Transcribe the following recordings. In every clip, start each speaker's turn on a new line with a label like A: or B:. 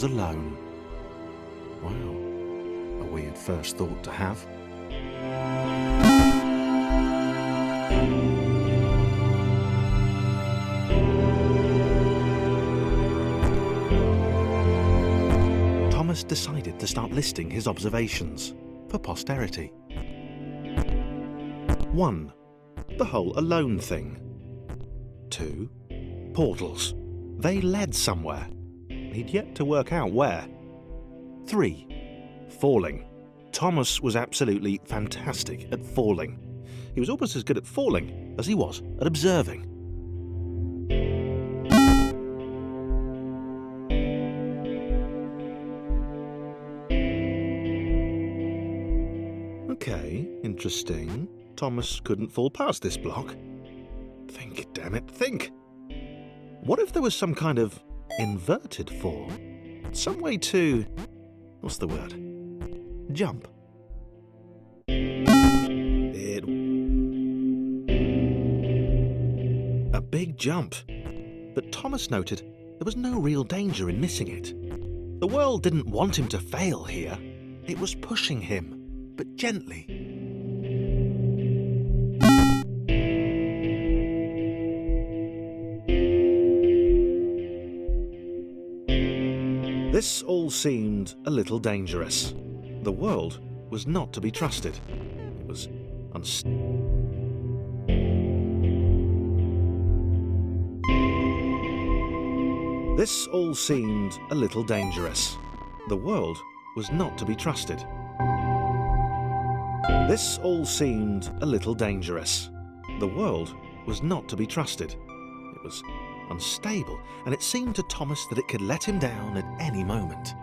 A: was alone. Wow, a weird first thought to have. Thomas decided to start listing his observations for posterity. 1. The whole alone thing. 2. Portals. They led somewhere. He'd yet to work out where. 3. Falling. Thomas was absolutely fantastic at falling. He was almost as good at falling as he was at observing. Okay, interesting. Thomas couldn't fall past this block. Think, damn it, think. What if there was some kind of inverted fall? Some way to... what's the word? Jump. A big jump. But Thomas noted there was no real danger in missing it. The world didn't want him to fail here. It was pushing him, but gently. This all seemed a little dangerous. The world was not to be trusted. It was This all seemed a little dangerous. The world was not to be trusted. This all seemed a little dangerous. The world was not to be trusted. It was unstable, and it seemed to Thomas that it could let him down at any moment.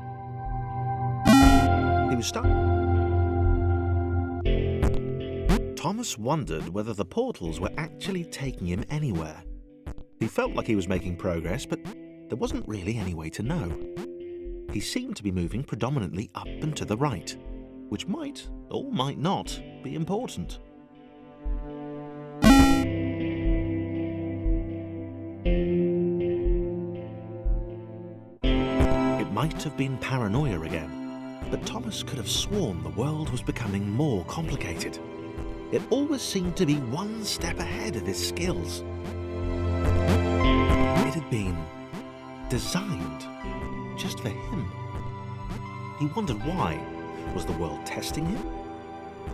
A: He was stuck. Thomas wondered whether the portals were actually taking him anywhere. He felt like he was making progress, but there wasn't really any way to know. He seemed to be moving predominantly up and to the right, which might, or might not, be important. It might have been paranoia again, but Thomas could have sworn the world was becoming more complicated. It always seemed to be one step ahead of his skills. It had been designed just for him. He wondered why. Was the world testing him?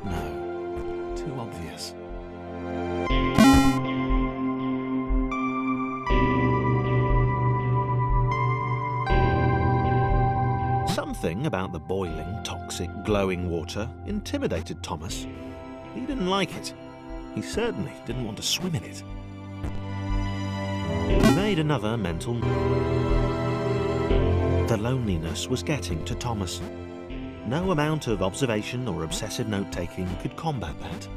A: No, too obvious. Something about the boiling, toxic, glowing water intimidated Thomas. He didn't like it. He certainly didn't want to swim in it. He made another mental... The loneliness was getting to Thomas. No amount of observation or obsessive note-taking could combat that.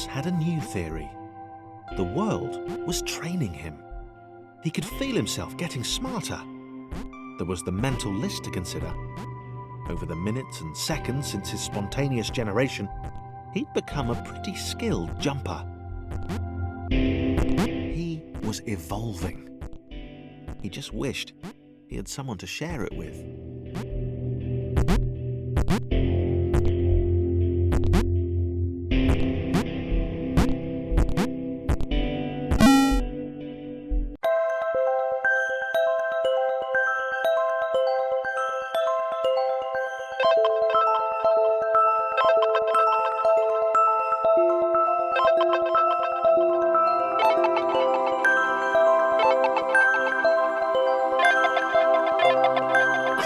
A: Had a new theory. The world was training him. He could feel himself getting smarter. There was the mental list to consider. Over the minutes and seconds since his spontaneous generation, he'd become a pretty skilled jumper. He was evolving. He just wished he had someone to share it with.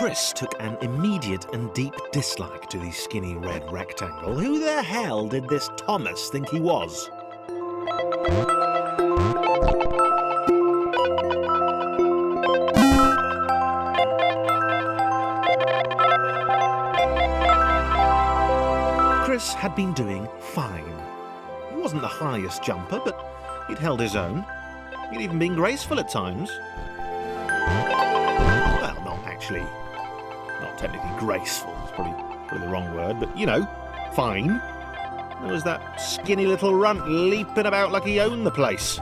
A: Chris took an immediate and deep dislike to the skinny red rectangle. Who the hell did this Thomas think he was? Chris had been doing fine. He wasn't the highest jumper, but he'd held his own. He'd even been graceful at times. Well, not technically graceful, it's probably the wrong word, but you know, fine. There was that skinny little runt leaping about like he owned the place.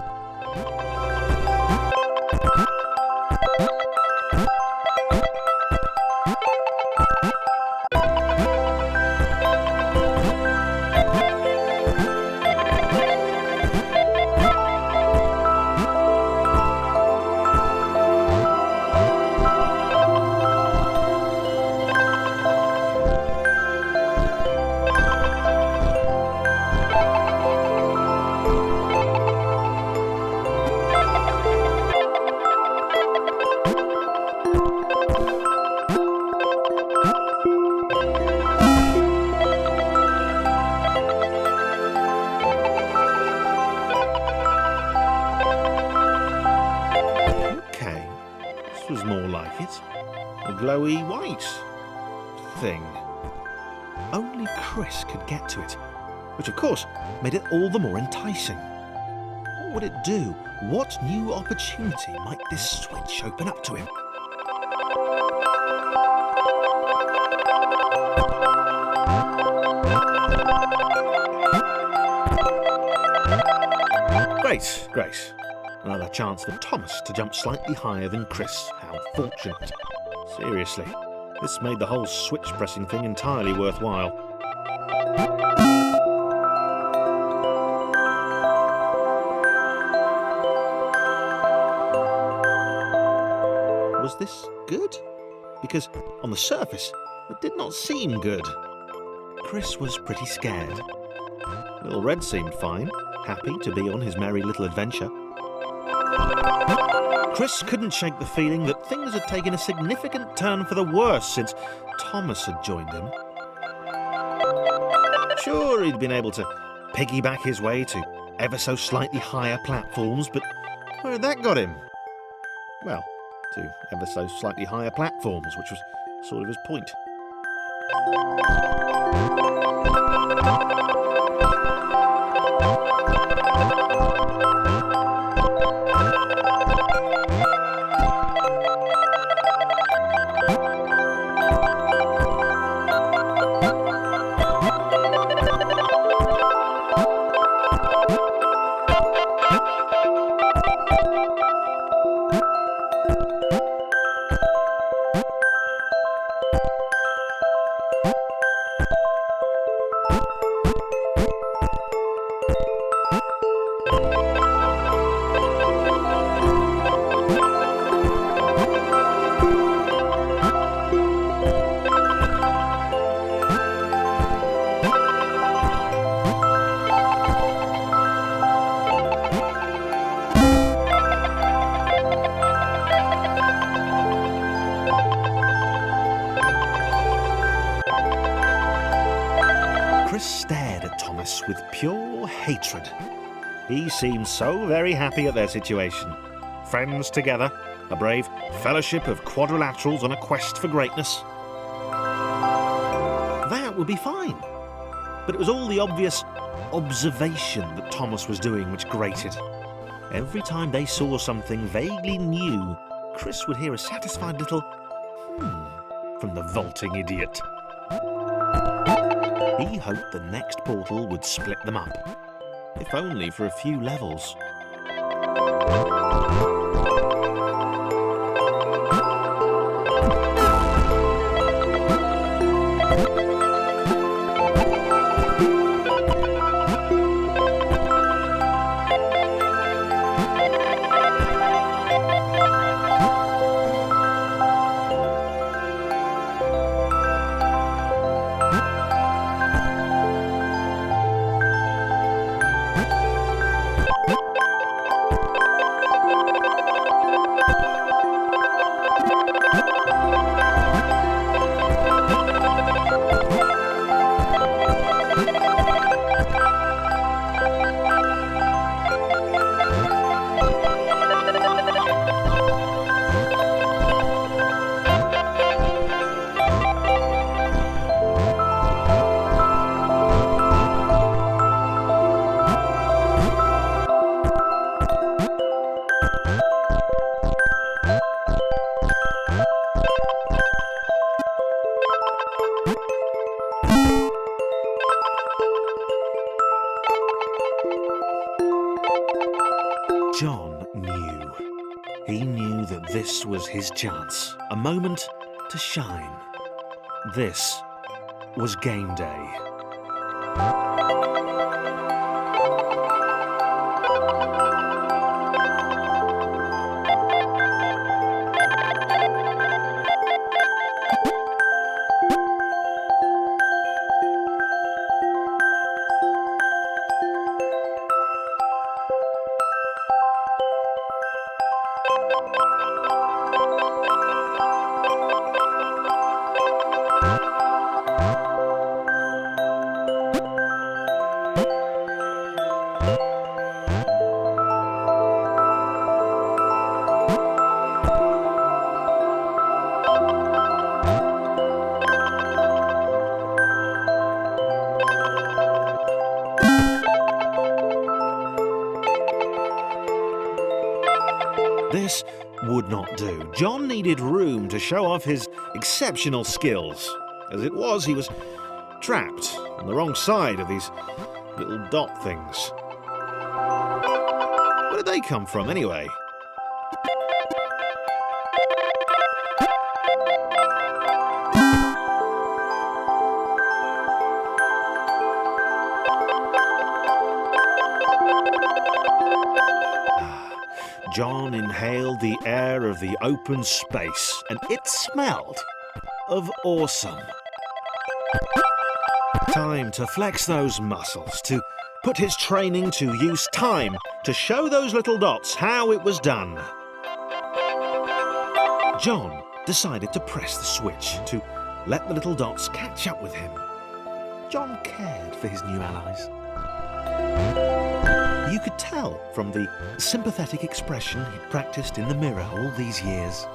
A: Was more like it. A glowy white thing. Only Chris could get to it, which of course made it all the more enticing. What would it do? What new opportunity might this switch open up to him? Great. Another chance for Thomas to jump slightly higher than Chris. How fortunate. Seriously, this made the whole switch pressing thing entirely worthwhile. Was this good? Because on the surface, it did not seem good. Chris was pretty scared. Little Red seemed fine, happy to be on his merry little adventure. Chris couldn't shake the feeling that things had taken a significant turn for the worse since Thomas had joined him. Sure, he'd been able to piggyback his way to ever so slightly higher platforms, but where had that got him? Well, to ever so slightly higher platforms, which was sort of his point. Stared at Thomas with pure hatred. He seemed so very happy at their situation. Friends together, a brave fellowship of quadrilaterals on a quest for greatness. That would be fine. But it was all the obvious observation that Thomas was doing which grated. Every time they saw something vaguely new, Chris would hear a satisfied little from the vaulting idiot. He hoped the next portal would split them up, if only for a few levels. knew. He knew that this was his chance, a moment to shine. This was game day. This would not do. John needed room to show off his exceptional skills. As it was, he was trapped on the wrong side of these little dot things. Where did they come from, anyway? John inhaled the air of the open space, and it smelled of awesome. Time to flex those muscles, to put his training to use, time to show those little dots how it was done. John decided to press the switch to let the little dots catch up with him. John cared for his new allies. You could tell from the sympathetic expression he'd practiced in the mirror all these years.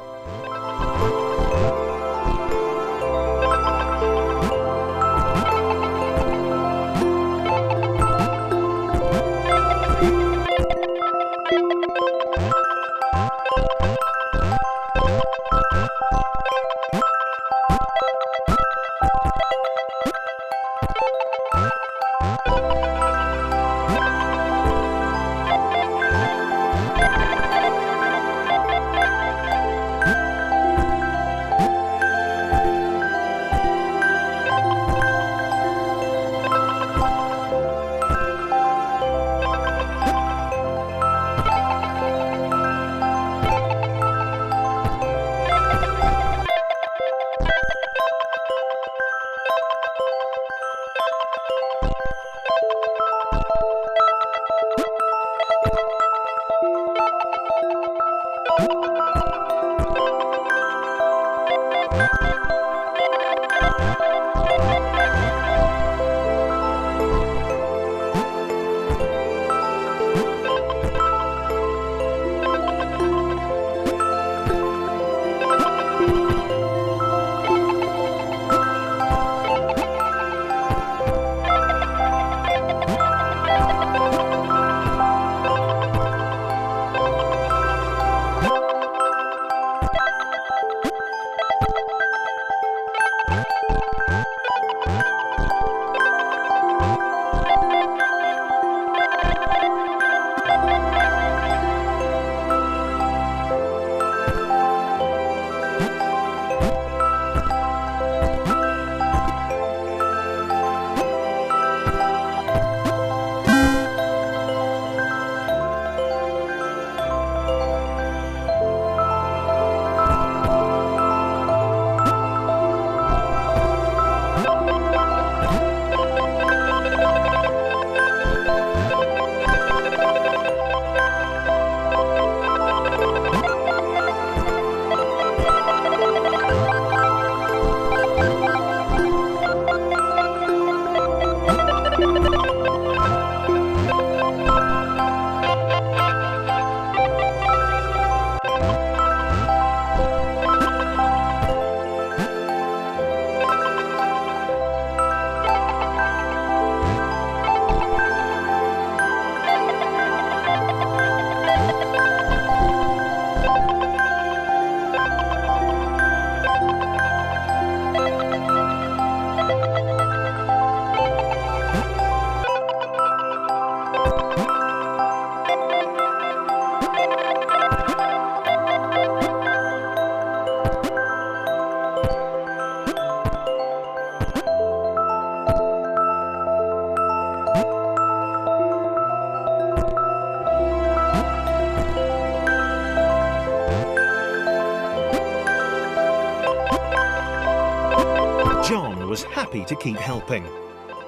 A: was happy to keep helping.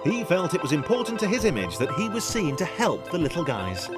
A: He felt it was important to his image that he was seen to help the little guys.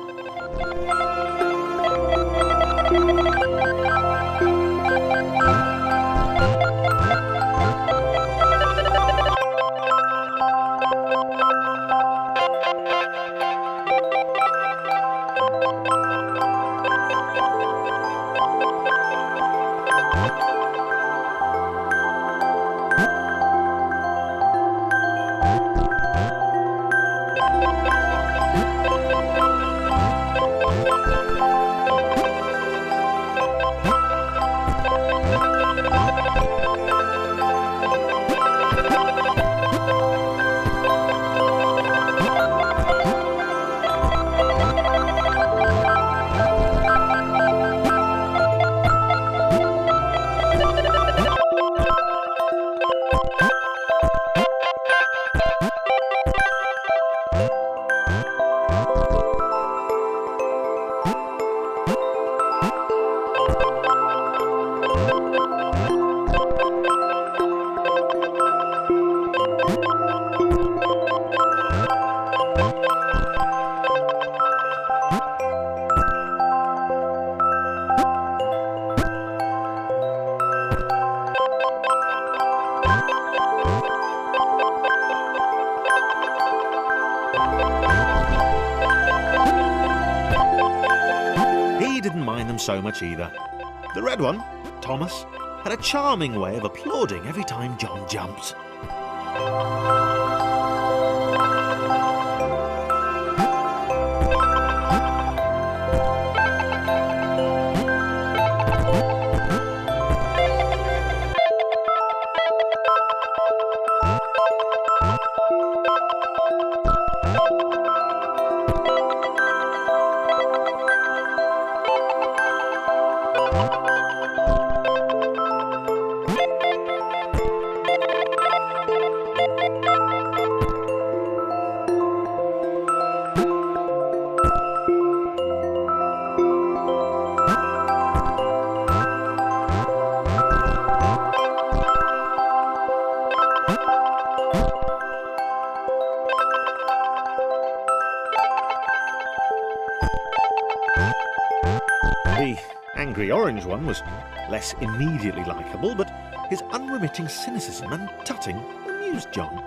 A: He didn't mind them so much either. The red one, Thomas, had a charming way of applauding every time John jumped. The angry orange one was less immediately likeable, but his unremitting cynicism and tutting amused John.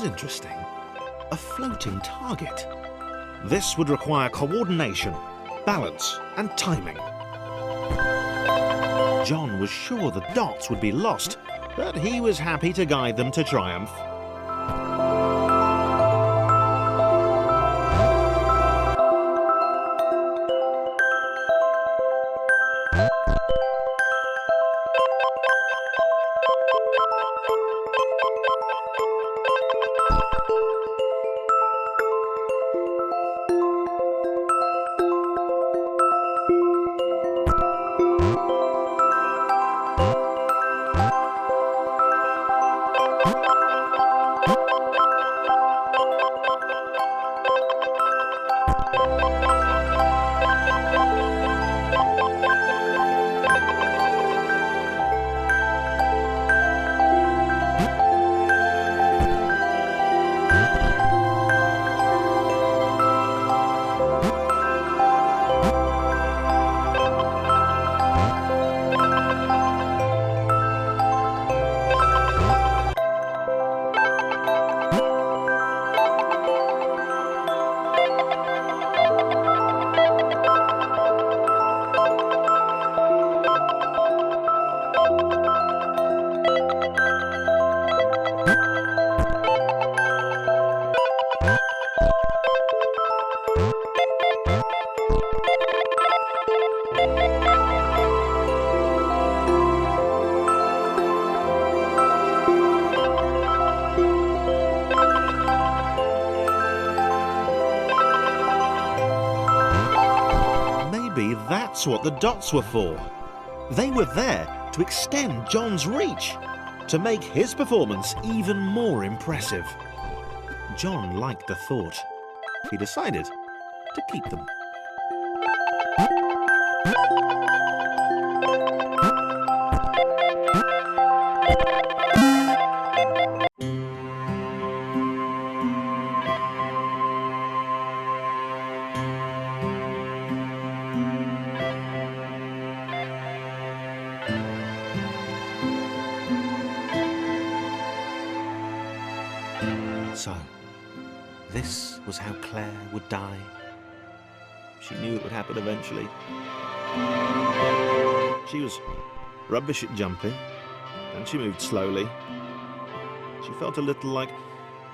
A: Interesting. A floating target. This would require coordination, balance, and timing. John was sure the dots would be lost, but he was happy to guide them to triumph. That's what the dots were for. They were there to extend John's reach, to make his performance even more impressive. John liked the thought. He decided to keep them. So, this was how Claire would die. She knew it would happen eventually. She was rubbish at jumping, and she moved slowly. She felt a little like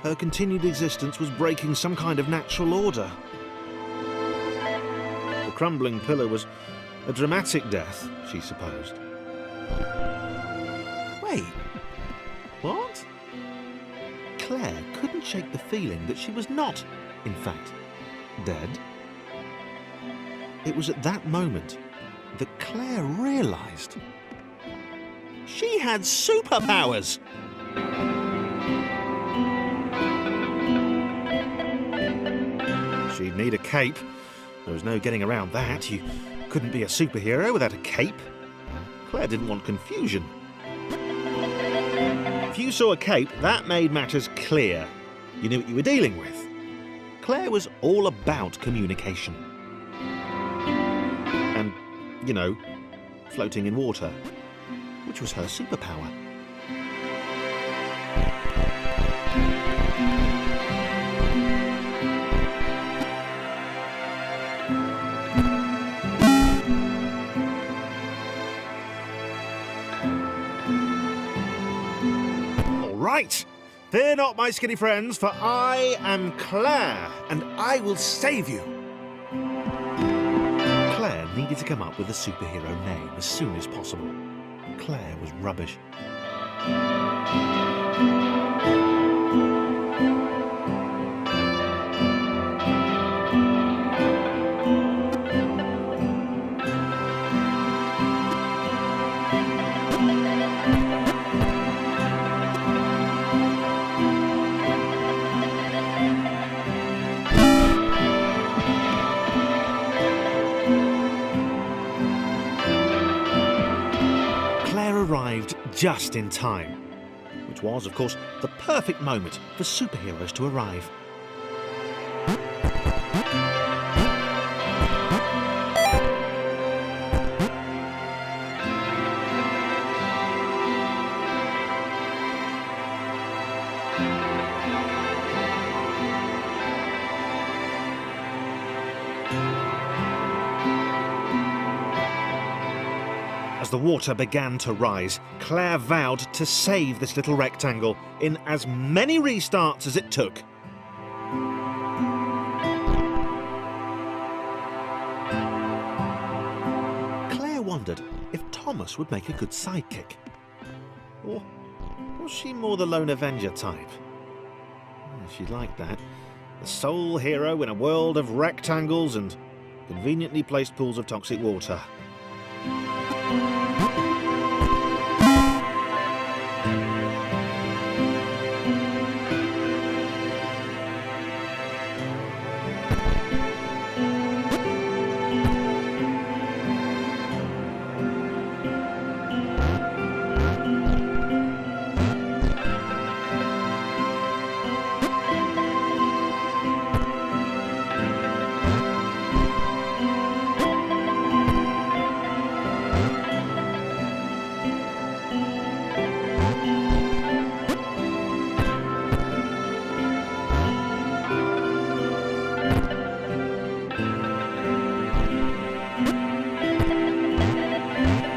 A: her continued existence was breaking some kind of natural order. The crumbling pillar was a dramatic death, she supposed. Wait, what? Claire couldn't shake the feeling that she was not, in fact, dead. It was at that moment that Claire realised she had superpowers. She'd need a cape. There was no getting around that. You couldn't be a superhero without a cape. Claire didn't want confusion. If you saw a cape, that made matters clear. You knew what you were dealing with. Claire was all about communication. And, you know, floating in water, which was her superpower. Right, fear not, my skinny friends, for I am Claire, and I will save you. Claire needed to come up with a superhero name as soon as possible. Claire was rubbish. Arrived just in time, which was, of course, the perfect moment for superheroes to arrive. As the water began to rise, Claire vowed to save this little rectangle in as many restarts as it took. Claire wondered if Thomas would make a good sidekick. Or was she more the lone Avenger type? She liked that. The sole hero in a world of rectangles and conveniently placed pools of toxic water.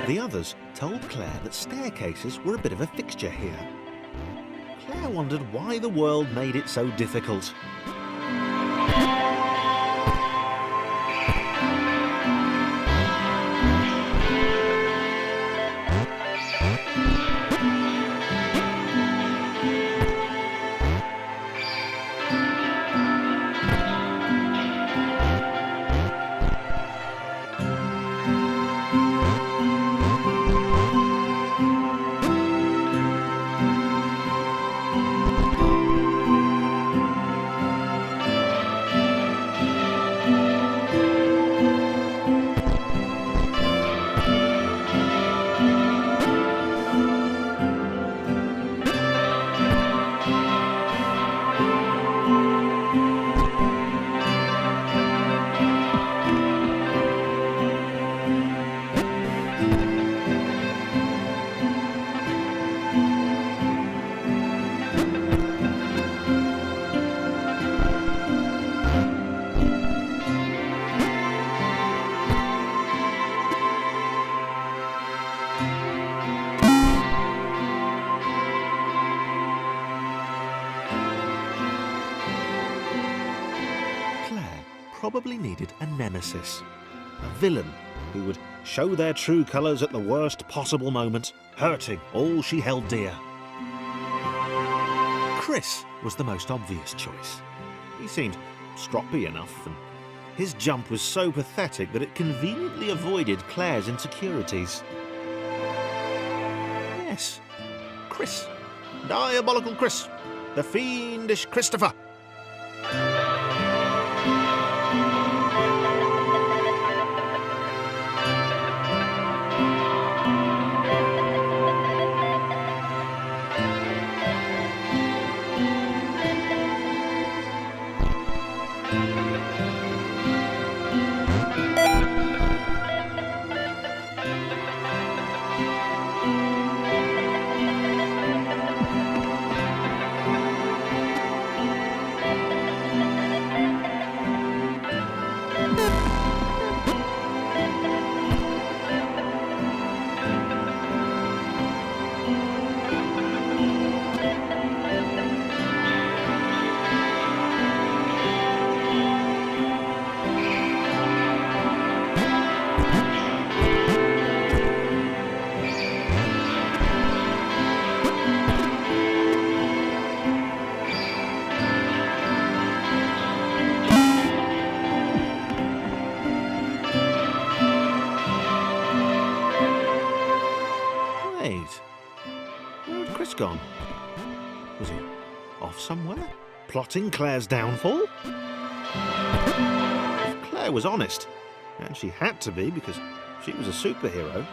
A: The others told Claire that staircases were a bit of a fixture here. Claire wondered why the world made it so difficult. probably needed a nemesis, a villain who would show their true colours at the worst possible moment, hurting all she held dear. Chris was the most obvious choice. He seemed stroppy enough, and his jump was so pathetic that it conveniently avoided Claire's insecurities. Yes, Chris. Diabolical Chris. The fiendish Christopher. Where had Chris gone? Was he off somewhere, plotting Claire's downfall? If Claire was honest, and she had to be because she was a superhero,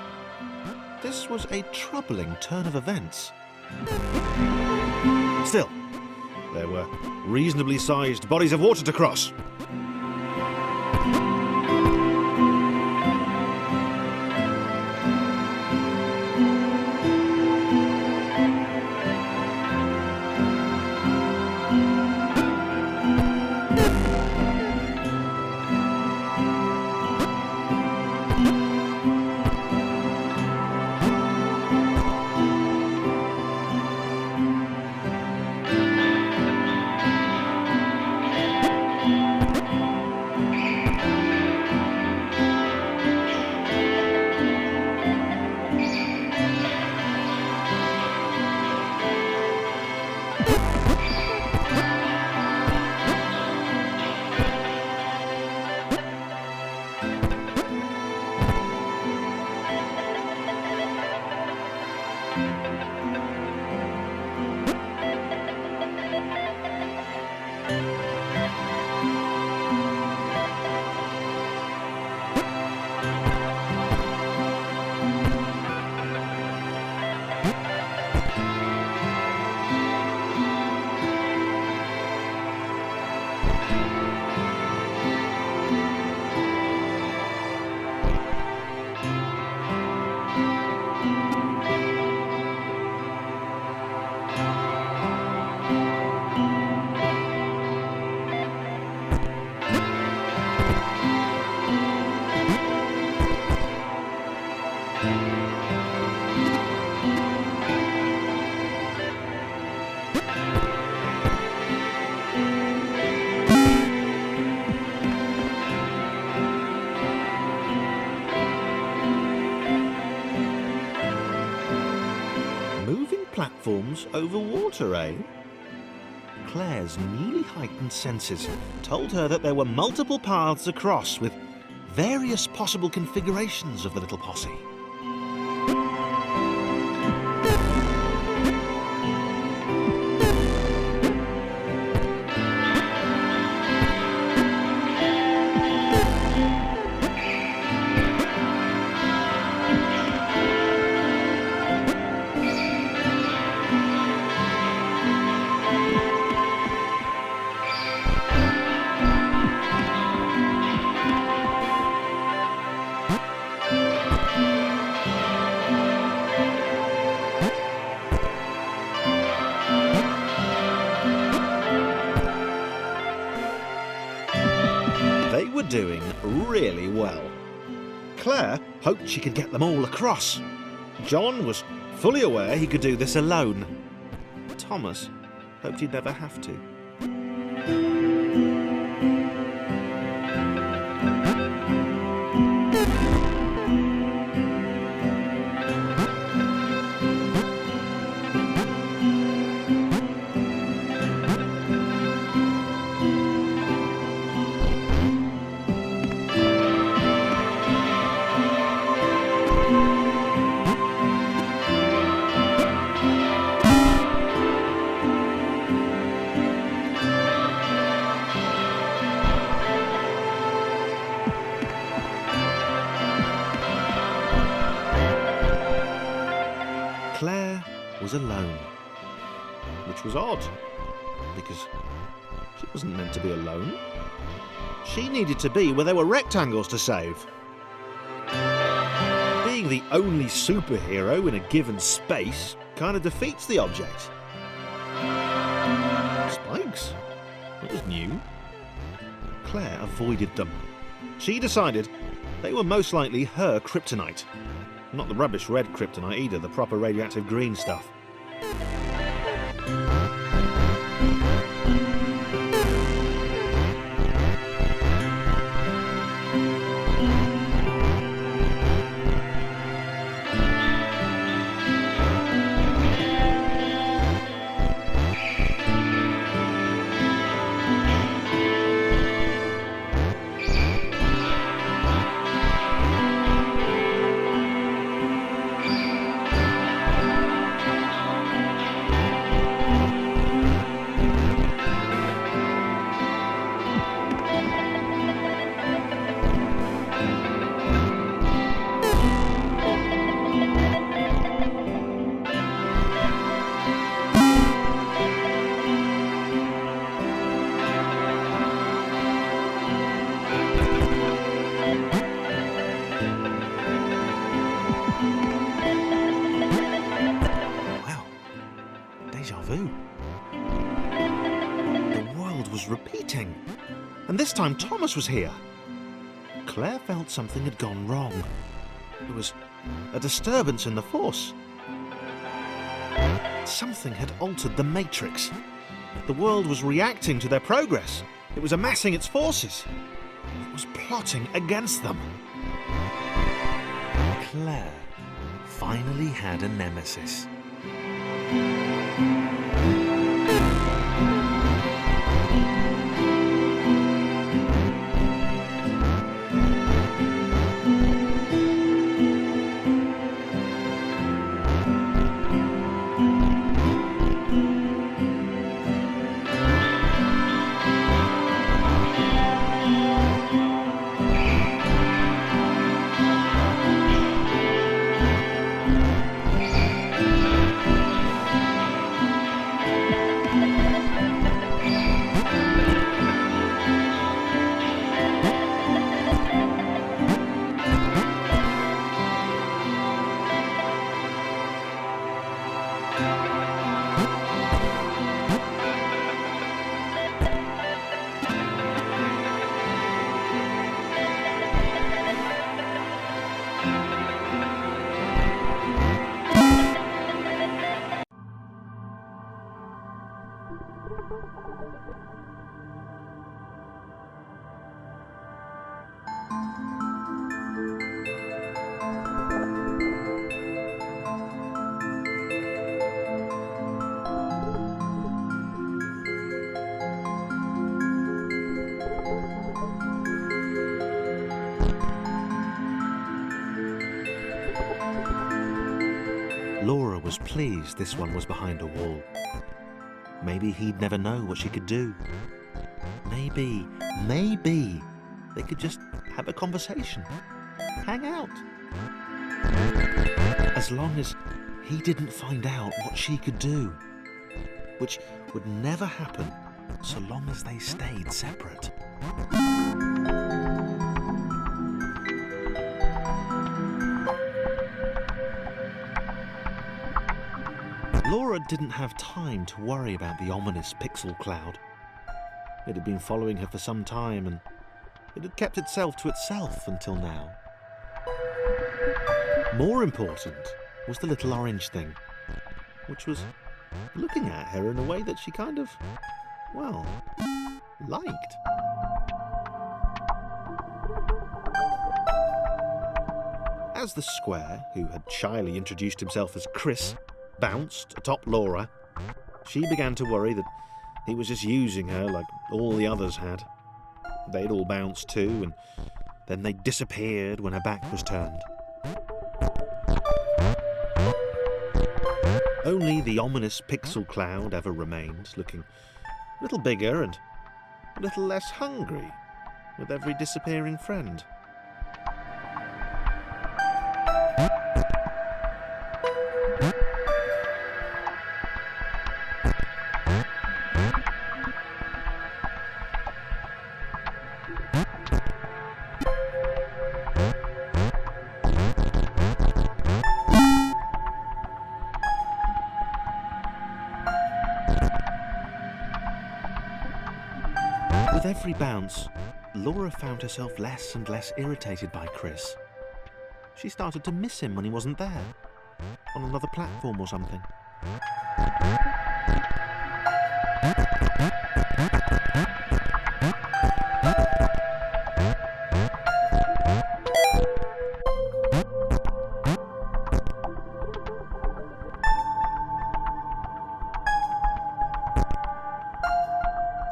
A: this was a troubling turn of events. Still, there were reasonably sized bodies of water to cross. Platforms over water, eh? Claire's newly heightened senses told her that there were multiple paths across with various possible configurations of the little posse. Doing really well. Claire hoped she could get them all across. John was fully aware he could do this alone. Thomas hoped he'd never have to. which was odd, because she wasn't meant to be alone. She needed to be where there were rectangles to save. Being the only superhero in a given space kind of defeats the object. Spikes? It was new. Claire avoided them. She decided they were most likely her kryptonite. Not the rubbish red kryptonite either, the proper radioactive green stuff. Repeating, and this time Thomas was here. Claire felt something had gone wrong. There was a disturbance in the force. Something had altered the matrix. The world was reacting to their progress. It was amassing its forces. It was plotting against them. Claire finally had a nemesis. Laura was pleased this one was behind a wall. Maybe he'd never know what she could do. Maybe they could just have a conversation, hang out. As long as he didn't find out what she could do, which would never happen so long as they stayed separate. Laura didn't have time to worry about the ominous pixel cloud. It had been following her for some time, and it had kept itself to itself until now. More important was the little orange thing, which was looking at her in a way that she kind of, well, liked. As the square, who had shyly introduced himself as Chris, bounced atop Laura, she began to worry that he was just using her like all the others had. They'd all bounced too, and then they disappeared when her back was turned. Only the ominous pixel cloud ever remained, looking a little bigger and a little less hungry with every disappearing friend. With every bounce, Laura found herself less and less irritated by Chris. She started to miss him when he wasn't there, on another platform or something.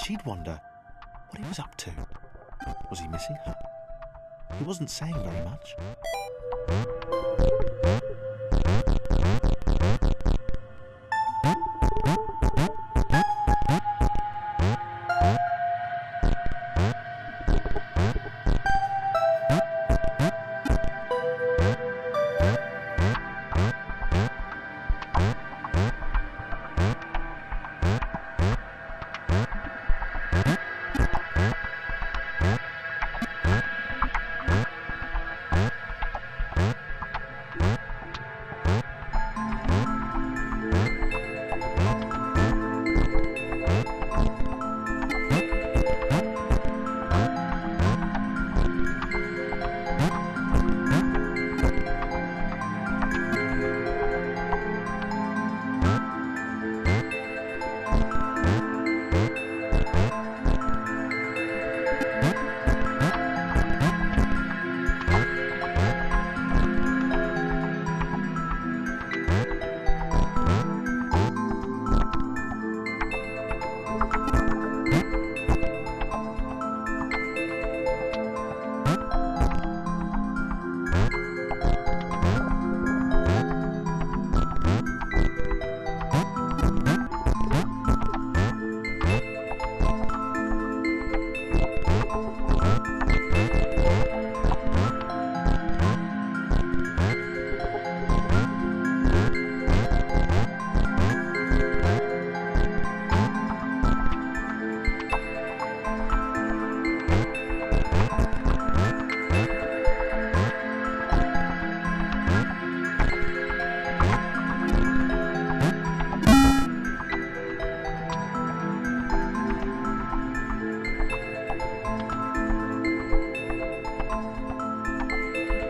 A: She'd wonder what he was up to. Was he missing her? He wasn't saying very much.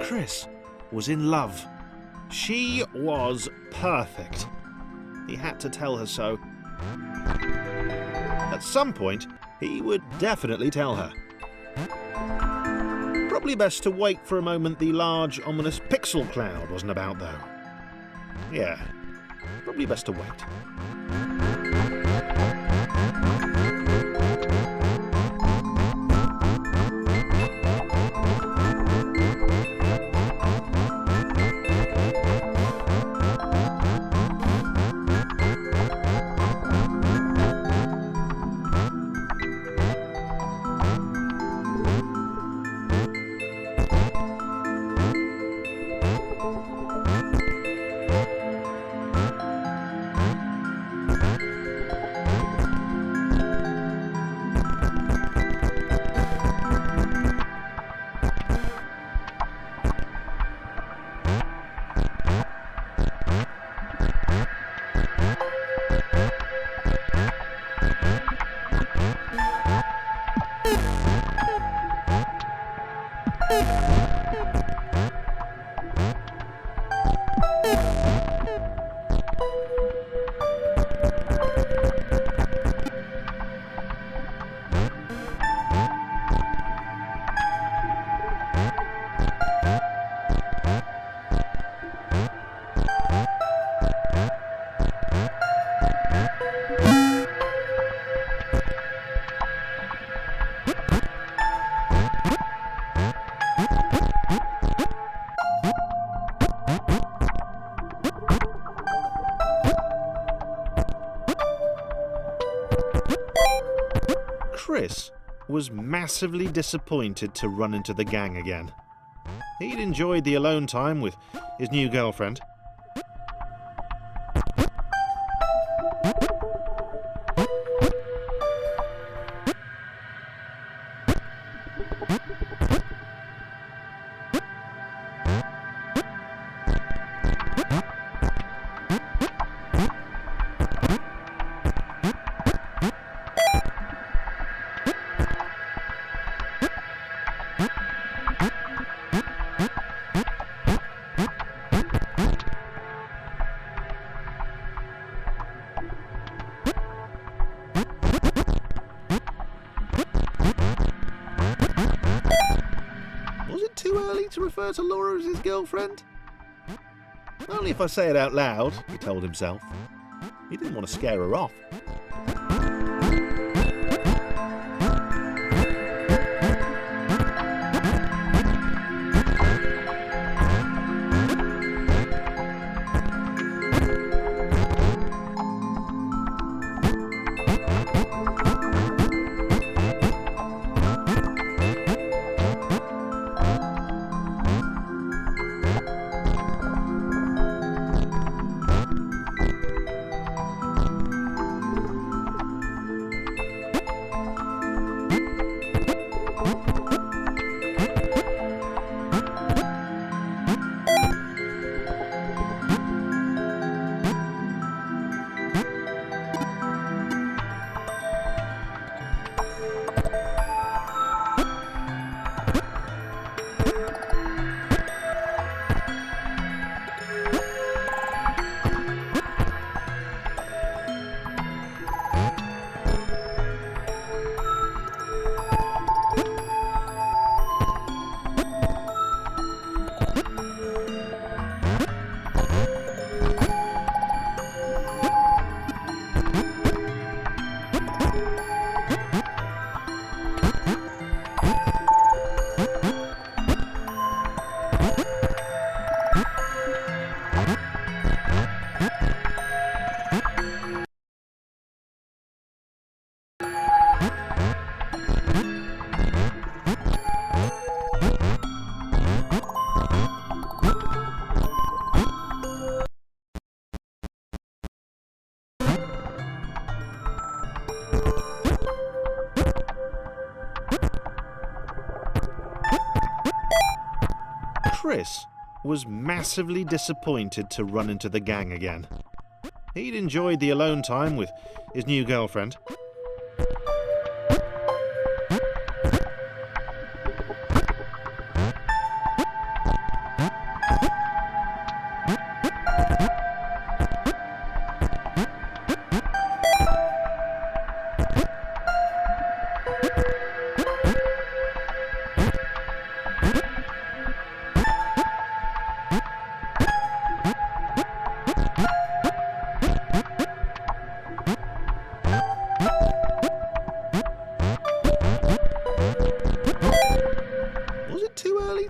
A: Chris was in love. She was perfect. He had to tell her so. At some point, he would definitely tell her. Probably best to wait for a moment the large, ominous pixel cloud wasn't about, though. Yeah, probably best to wait. Chris was massively disappointed to run into the gang again. He'd enjoyed the alone time with his new girlfriend. to refer to Laura as his girlfriend? Only if I say it out loud, he told himself. He didn't want to scare her off. Chris was massively disappointed to run into the gang again. He'd enjoyed the alone time with his new girlfriend.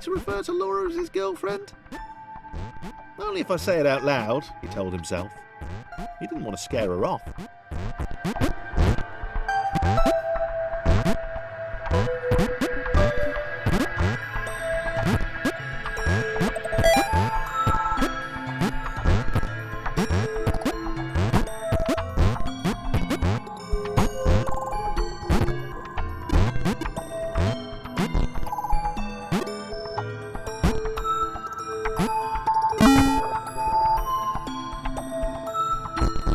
A: To refer to Laura as his girlfriend? Only if I say it out loud, he told himself. He didn't want to scare her off.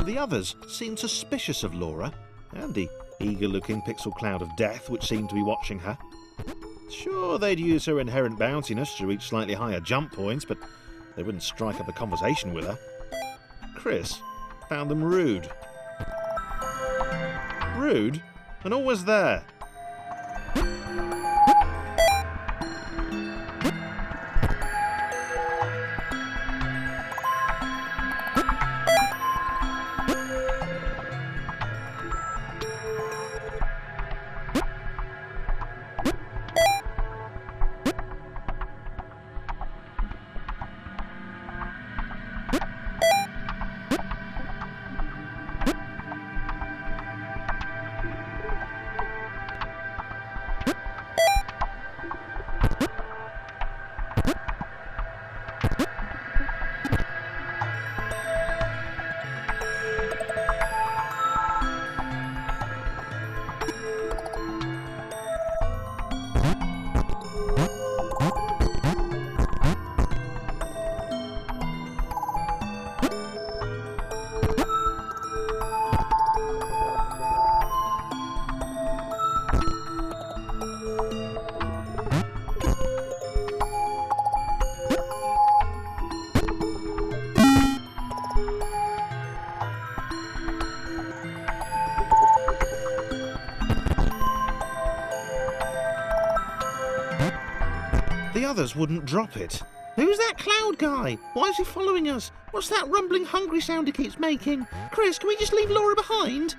A: The others seemed suspicious of Laura and the eager-looking pixel cloud of death which seemed to be watching her. Sure, they'd use her inherent bounciness to reach slightly higher jump points, but they wouldn't strike up a conversation with her. Chris found them rude. Rude and always there. others wouldn't drop it.
B: Who's that cloud guy? Why is he following us? What's that rumbling hungry sound he keeps making? Chris, can we just leave Laura behind?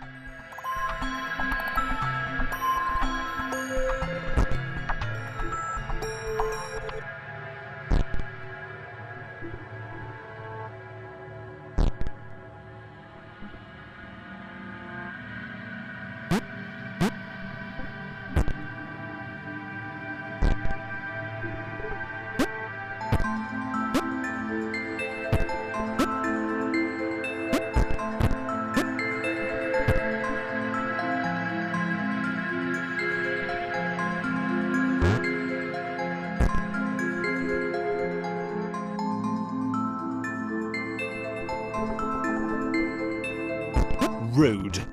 A: Rude.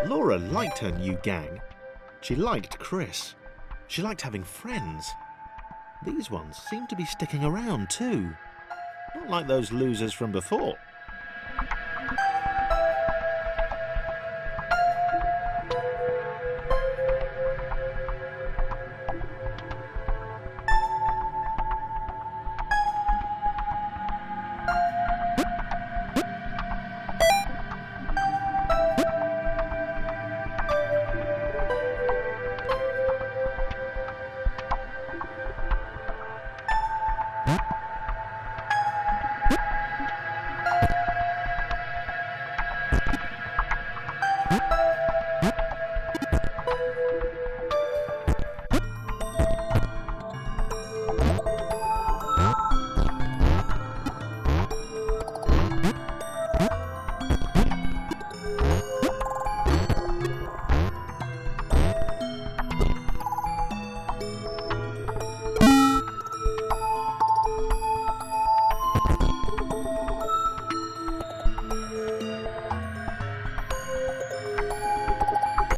A: Laura liked her new gang. She liked Chris. She liked having friends. These ones seemed to be sticking around too. Not like those losers from before.